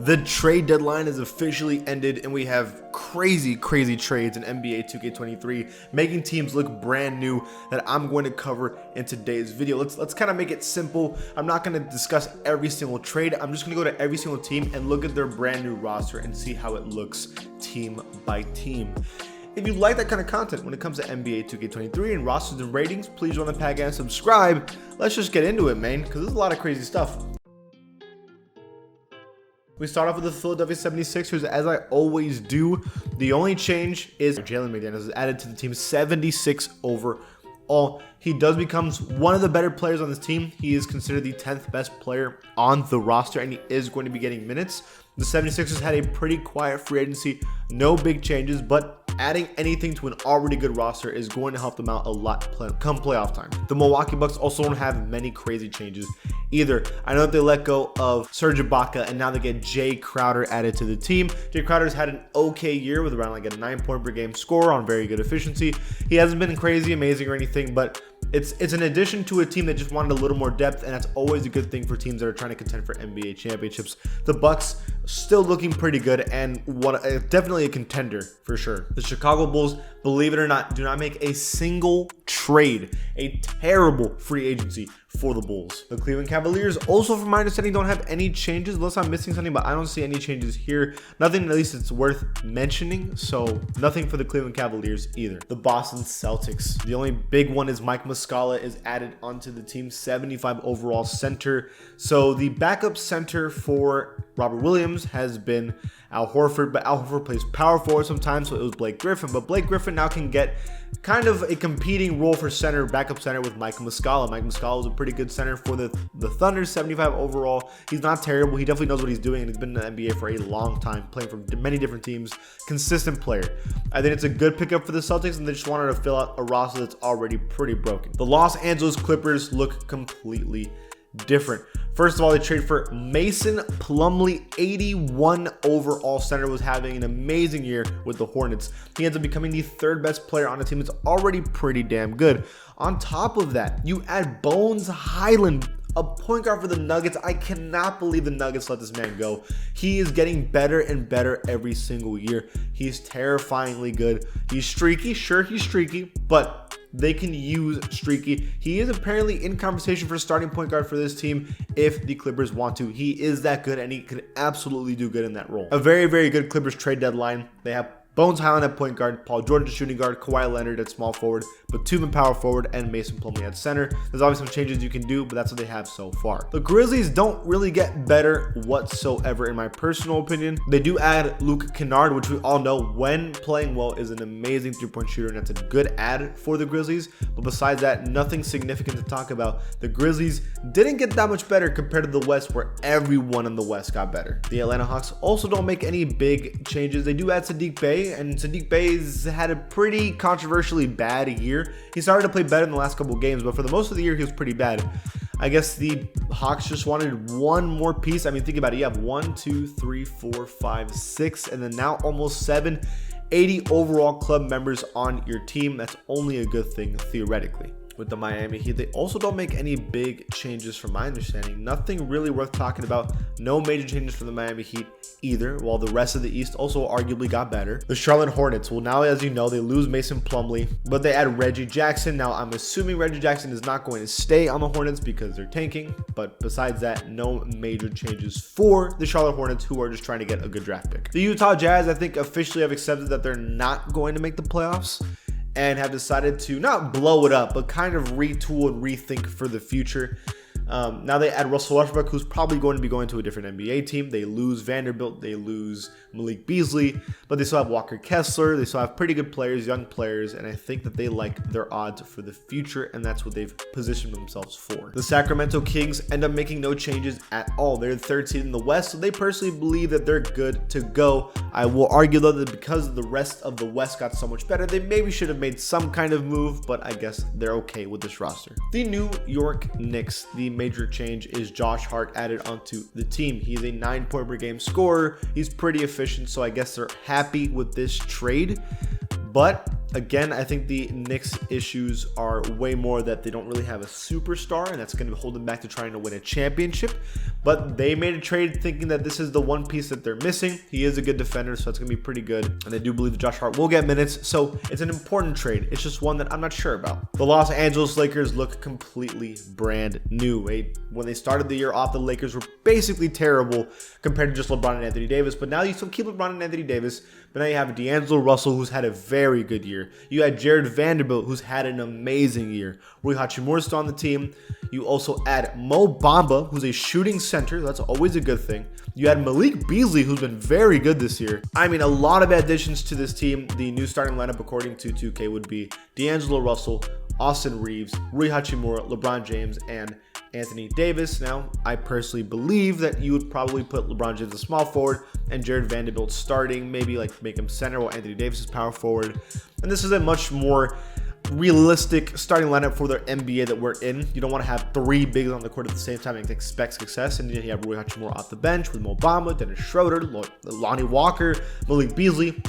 The trade deadline has officially ended and we have crazy trades in NBA 2K23 making teams look brand new that I'm going to cover in today's video. Let's kind of make it simple. I'm not going to discuss every single trade. I'm just going to go to every single team and look at their brand new roster and see how it looks team by team. If you like that kind of content when it comes to NBA 2K23 and rosters and ratings, please run the pack and subscribe. Let's just get into it, man, because there's a lot of crazy stuff. We start off with the Philadelphia 76ers, as I always do. The only change is Jalen McDaniels is added to the team, 76 overall. He does become one of the better players on this team. He is considered the 10th best player on the roster, and he is going to be getting minutes. The 76ers had a pretty quiet free agency, no big changes, but adding anything to an already good roster is going to help them out a lot come playoff time. The Milwaukee Bucks also don't have many crazy changes either. I know that they let go of Serge Ibaka and now they get Jay Crowder added to the team. Jay Crowder's had an okay year with around like a 9-point per game score on very good efficiency. He hasn't been crazy, amazing or anything, but it's an addition to a team that just wanted a little more depth, and that's always a good thing for teams that are trying to contend for NBA championships. The Bucks still looking pretty good and definitely a contender for sure. The Chicago Bulls, believe it or not, do not make a single trade. A terrible free agency for the Bulls. The Cleveland Cavaliers also, from my understanding, don't have any changes unless I'm missing something, but I don't see any changes here. Nothing at least it's worth mentioning, so nothing for the Cleveland Cavaliers either. The Boston Celtics, the only big one is Mike Muscala is added onto the team, 75 overall center. So the backup center for Robert Williams has been Al Horford, but Al Horford plays power forward sometimes, so it was Blake Griffin. But Blake Griffin now can get kind of a competing role for center, backup center with Mike Muscala. Mike Muscala was a pretty good center for the Thunder, 75 overall. He's not terrible. He definitely knows what he's doing, and he's been in the NBA for a long time, playing for many different teams. Consistent player. I think it's a good pickup for the Celtics, and they just wanted to fill out a roster that's already pretty broken. The Los Angeles Clippers look completely different. First of all, they trade for Mason Plumlee, 81 overall center, was having an amazing year with the Hornets. He ends up becoming the third best player on a team that's already pretty damn good. On top of that, you add Bones Highland, a point guard for the Nuggets. I cannot believe the Nuggets let this man go. He is getting better and better every single year. He's terrifyingly good. He's streaky. Sure, he's streaky, but they can use streaky. He is apparently in conversation for starting point guard for this team if the Clippers want to. He is that good, and he could absolutely do good in that role. A very good Clippers trade deadline. They have Bones Highland at point guard, Paul George at shooting guard, Kawhi Leonard at small forward, Batum at power forward, and Mason Plumlee at center. There's obviously some changes you can do, but that's what they have so far. The Grizzlies don't really get better whatsoever, in my personal opinion. They do add Luke Kennard, which we all know, when playing well, is an amazing three-point shooter, and that's a good add for the Grizzlies. But besides that, nothing significant to talk about. The Grizzlies didn't get that much better compared to the West, where everyone in the West got better. The Atlanta Hawks also don't make any big changes. They do add Saddiq Bey, and Saddiq Bey's had a pretty controversially bad year. He started to play better in the last couple of games, but for the most of the year, he was pretty bad. I guess the Hawks just wanted one more piece. I mean, think about it. You have 1, 2, 3, 4, 5, 6, and then now almost 7, 80 overall club members on your team. That's only a good thing, theoretically. With the Miami Heat, they also don't make any big changes from my understanding. Nothing really worth talking about. No major changes for the Miami Heat either, while the rest of the East also arguably got better. The Charlotte Hornets, well, now as you know, they lose Mason Plumlee, but they add Reggie Jackson. Now I'm assuming Reggie Jackson is not going to stay on the Hornets because they're tanking, but besides that, no major changes for the Charlotte Hornets, who are just trying to get a good draft pick. The Utah Jazz, I think, officially have accepted that they're not going to make the playoffs, and have decided to not blow it up, but kind of retool and rethink for the future. Now they add Russell Westbrook, who's probably going to be going to a different NBA team. They lose Vanderbilt, they lose Malik Beasley, but they still have Walker Kessler. They still have pretty good players, young players, and I think that they like their odds for the future, and that's what they've positioned themselves for. The Sacramento Kings end up making no changes at all. They're the third seed in the West, so they personally believe that they're good to go. I will argue, though, that because the rest of the West got so much better, they maybe should have made some kind of move, but I guess they're okay with this roster. The New York Knicks, the major change is Josh Hart added onto the team. He's a 9-point per game scorer. He's pretty efficient, so I guess they're happy with this trade. But again, I think the Knicks' issues are way more that they don't really have a superstar, and that's going to hold them back to trying to win a championship. but they made a trade thinking that this is the one piece that they're missing. He is a good defender, so it's going to be pretty good. And I do believe that Josh Hart will get minutes, so it's an important trade. It's just one that I'm not sure about. The Los Angeles Lakers look completely brand new. When they started the year off, the Lakers were basically terrible compared to just LeBron and Anthony Davis, but now you still keep LeBron and Anthony Davis, but now you have D'Angelo Russell, who's had a very good year. You had Jared Vanderbilt, who's had an amazing year. Rui Hachimura is still on the team. You also add Mo Bamba, who's a shooting center. That's always a good thing. You had Malik Beasley, who's been very good this year. I mean, a lot of additions to this team. The new starting lineup, according to 2K, would be D'Angelo Russell, Austin Reeves, Rui Hachimura, LeBron James, and Anthony Davis. Now, I personally believe that you would probably put LeBron James as small forward and Jared Vanderbilt starting, maybe like make him center while Anthony Davis is power forward. And this is a much more realistic starting lineup for the NBA that we're in. You don't want to have three bigs on the court at the same time and expect success. And then you have Rui Hachimura off the bench with Mo Bamba, Dennis Schroeder, Lonnie Walker, Malik Beasley.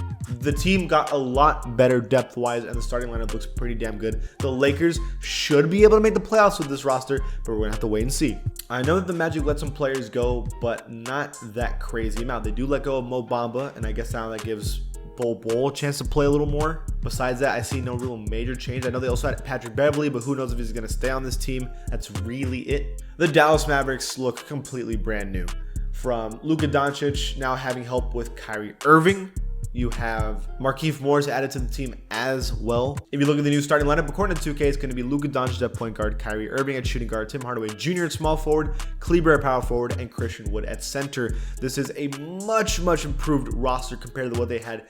The team got a lot better depth-wise, and the starting lineup looks pretty damn good. The Lakers should be able to make the playoffs with this roster, but we're going to have to wait and see. I know that the Magic let some players go, but not that crazy amount. They do let go of Mo Bamba, and I guess now that gives Bol a chance to play a little more. Besides that, I see no real major change. I know they also had Patrick Beverly, but who knows if he's going to stay on this team. That's really it. The Dallas Mavericks look completely brand new. From Luka Doncic now having help with Kyrie Irving. You have Markieff Morris added to the team as well. If you look at the new starting lineup, according to 2K, it's going to be Luka Doncic at point guard, Kyrie Irving at shooting guard, Tim Hardaway Jr. at small forward, Kleber at power forward, and Christian Wood at center. This is a much improved roster compared to what they had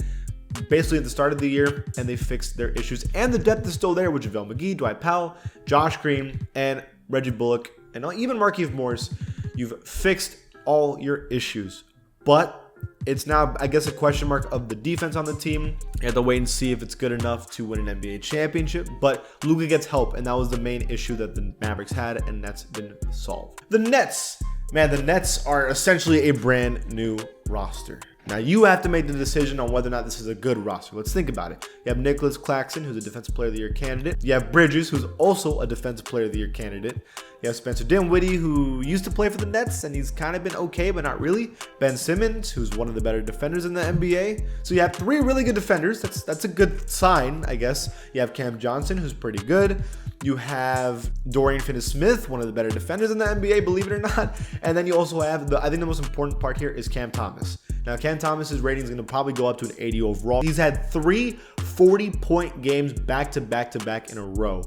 basically at the start of the year, and they fixed their issues. And the depth is still there with JaVale McGee, Dwight Powell, Josh Green, and Reggie Bullock, and even Markieff Morris. You've fixed all your issues, but it's now, I guess, a question mark of the defense on the team. You have to wait and see if it's good enough to win an NBA championship. But Luka gets help, and that was the main issue that the Mavericks had, and that's been solved. The Nets. Man, the Nets are essentially a brand new roster. Now, you have to make the decision on whether or not this is a good roster. Let's think about it. You have Nicholas Claxton, who's a Defensive Player of the Year candidate. You have Bridges, who's also a Defensive Player of the Year candidate. You have Spencer Dinwiddie, who used to play for the Nets, and he's kind of been okay, but not really. Ben Simmons, who's one of the better defenders in the NBA. So you have three really good defenders. That's a good sign, I guess. You have Cam Johnson, who's pretty good. You have Dorian Finney-Smith, one of the better defenders in the NBA, believe it or not. And then you also have, I think the most important part here is Cam Thomas. Now, Cam Thomas's rating is going to probably go up to an 80 overall. He's had 3 40-point games back to back in a row.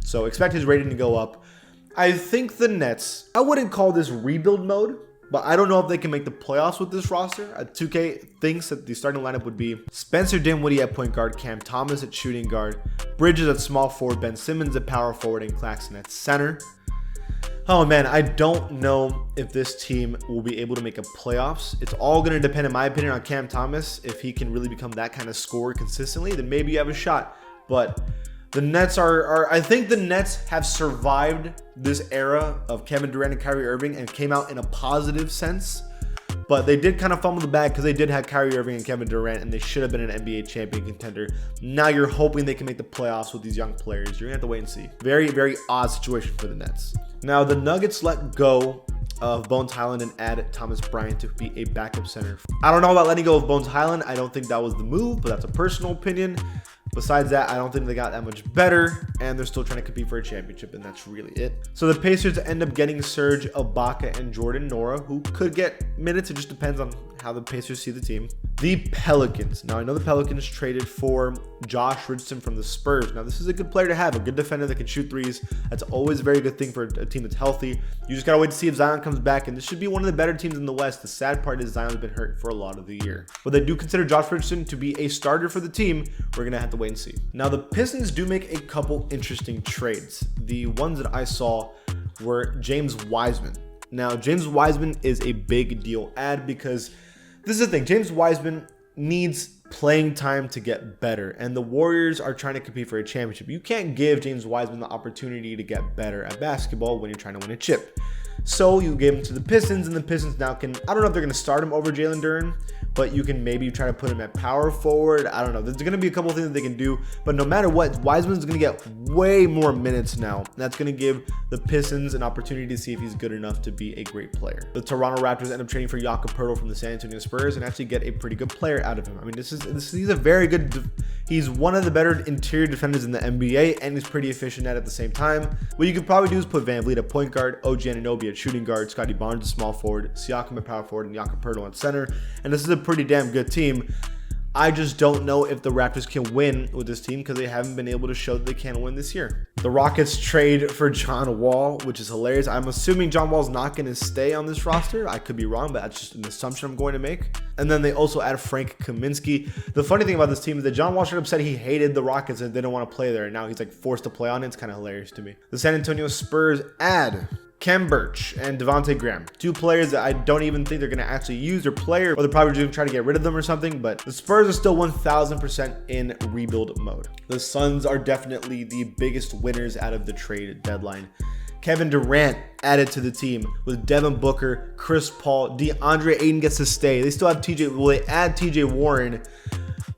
So expect his rating to go up. I think the Nets, I wouldn't call this rebuild mode, but I don't know if they can make the playoffs with this roster. 2K thinks that the starting lineup would be Spencer Dinwiddie at point guard, Cam Thomas at shooting guard, Bridges at small forward, Ben Simmons at power forward, and Claxton at center. Oh man, I don't know if this team will be able to make a playoffs. It's all going to depend, in my opinion, on Cam Thomas. If he can really become that kind of scorer consistently, then maybe you have a shot. But the Nets I think the Nets have survived this era of Kevin Durant and Kyrie Irving and came out in a positive sense. But they did kind of fumble the bag because they did have Kyrie Irving and Kevin Durant, and they should have been an NBA champion contender. Now you're hoping they can make the playoffs with these young players. You're going to have to wait and see. Very odd situation for the Nets. Now, the Nuggets let go of Bones Highland and add Thomas Bryant to be a backup center. I don't know about letting go of Bones Highland. I don't think that was the move, but that's a personal opinion. Besides that, I don't think they got that much better, and they're still trying to compete for a championship, and that's really it. So the Pacers end up getting Serge Ibaka and Jordan Nora, who could get minutes. It just depends on how the Pacers see the team. The Pelicans. Now, I know the Pelicans traded for Josh Richardson from the Spurs. Now, this is a good player to have, a good defender that can shoot threes. That's always a very good thing for a team that's healthy. You just got to wait to see if Zion comes back, and this should be one of the better teams in the West. The sad part is Zion's been hurt for a lot of the year. But they do consider Josh Richardson to be a starter for the team. We're going to have to wait and see. Now, the Pistons do make a couple interesting trades. The ones that I saw were James Wiseman. Now, James Wiseman is a big deal add because this is the thing. James Wiseman needs playing time to get better, and the Warriors are trying to compete for a championship. You can't give James Wiseman the opportunity to get better at basketball when you're trying to win a chip. So you gave him to the Pistons, and the Pistons now can, I don't know if they're going to start him over Jalen Duren, but you can maybe try to put him at power forward. I don't know. There's going to be a couple of things that they can do, but no matter what, Wiseman's going to get way more minutes now. And that's going to give the Pistons an opportunity to see if he's good enough to be a great player. The Toronto Raptors end up trading for Jakob Poeltl from the San Antonio Spurs and actually get a pretty good player out of him. I mean, he's a very good. He's one of the better interior defenders in the NBA, and he's pretty efficient at the same time. What you could probably do is put Van Vliet at point guard, OG Anunoby at shooting guard, Scotty Barnes at small forward, Siakam at power forward, and Jakob Poeltl at center. And this is a pretty damn good team. I just don't know if the Raptors can win with this team because they haven't been able to show that they can win this year. The Rockets trade for John Wall, which is hilarious. I'm assuming John Wall's not going to stay on this roster. I could be wrong, but that's just an assumption I'm going to make. And then they also add Frank Kaminsky. The funny thing about this team is that John Wall straight up said he hated the Rockets and didn't want to play there. And now he's like forced to play on it. It's kind of hilarious to me. The San Antonio Spurs add Kem Birch and Devontae Graham, two players that I don't even think they're going to actually use or play, or they're probably just going to try to get rid of them or something, but the Spurs are still 1000% in rebuild mode. The Suns are definitely the biggest winners out of the trade deadline. Kevin Durant added to the team with Devin Booker, Chris Paul, DeAndre Ayton gets to stay. They still have they add TJ Warren.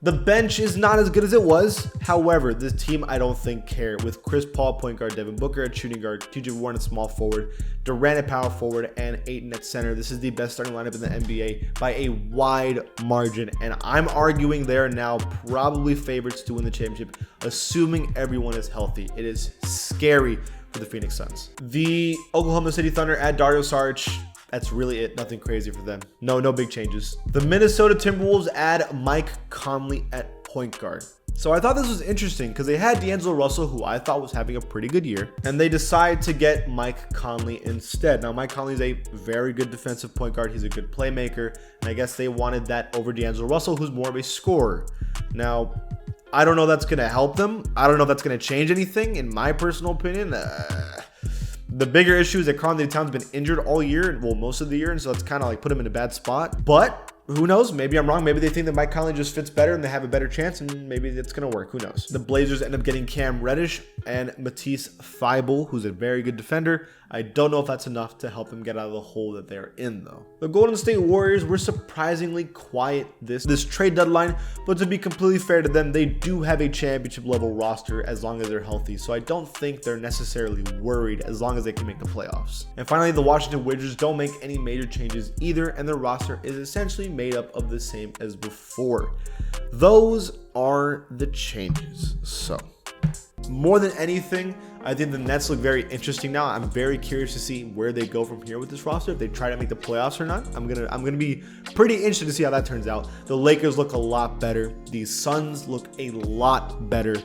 The bench is not as good as it was. However, this team I don't think care. With Chris Paul point guard, Devin Booker at shooting guard, TJ Warren at small forward, Durant at power forward, and Ayton at center. This is the best starting lineup in the NBA by a wide margin. And I'm arguing they are now probably favorites to win the championship, assuming everyone is healthy. It is scary for the Phoenix Suns. The Oklahoma City Thunder add Dario Saric. That's really it. Nothing crazy for them. No big changes. The Minnesota Timberwolves add Mike Conley at point guard. So I thought this was interesting because they had D'Angelo Russell, who I thought was having a pretty good year, and they decide to get Mike Conley instead. Now, Mike Conley is a very good defensive point guard. He's a good playmaker, and I guess they wanted that over D'Angelo Russell, who's more of a scorer. Now, I don't know if that's going to help them. I don't know if that's going to change anything, in my personal opinion. The bigger issue is that Karl-Anthony Towns has been injured all year, well, most of the year, and so it's kind of like put him in a bad spot. But who knows? Maybe I'm wrong. Maybe they think that Mike Conley just fits better and they have a better chance, and maybe it's going to work. Who knows? The Blazers end up getting Cam Reddish and Matisse Thybulle, who's a very good defender. I don't know if that's enough to help them get out of the hole that they're in, though. The Golden State Warriors were surprisingly quiet this trade deadline, but to be completely fair to them, they do have a championship level roster as long as they're healthy, so I don't think they're necessarily worried as long as they can make the playoffs. And finally, the Washington Wizards don't make any major changes either, and their roster is essentially made up of the same as before. Those are the changes. So, more than anything, I think the Nets look very interesting now. I'm very curious to see where they go from here with this roster. If they try to make the playoffs or not, I'm gonna be pretty interested to see how that turns out. The Lakers look a lot better. The Suns look a lot better.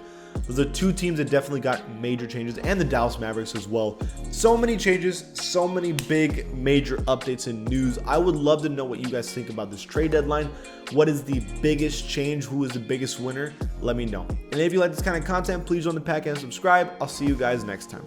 Those are two teams that definitely got major changes, and the Dallas Mavericks as well. So many changes, so many big major updates and news. I would love to know what you guys think about this trade deadline. What is the biggest change? Who is the biggest winner? Let me know. And if you like this kind of content, please join the pack and subscribe. I'll see you guys next time.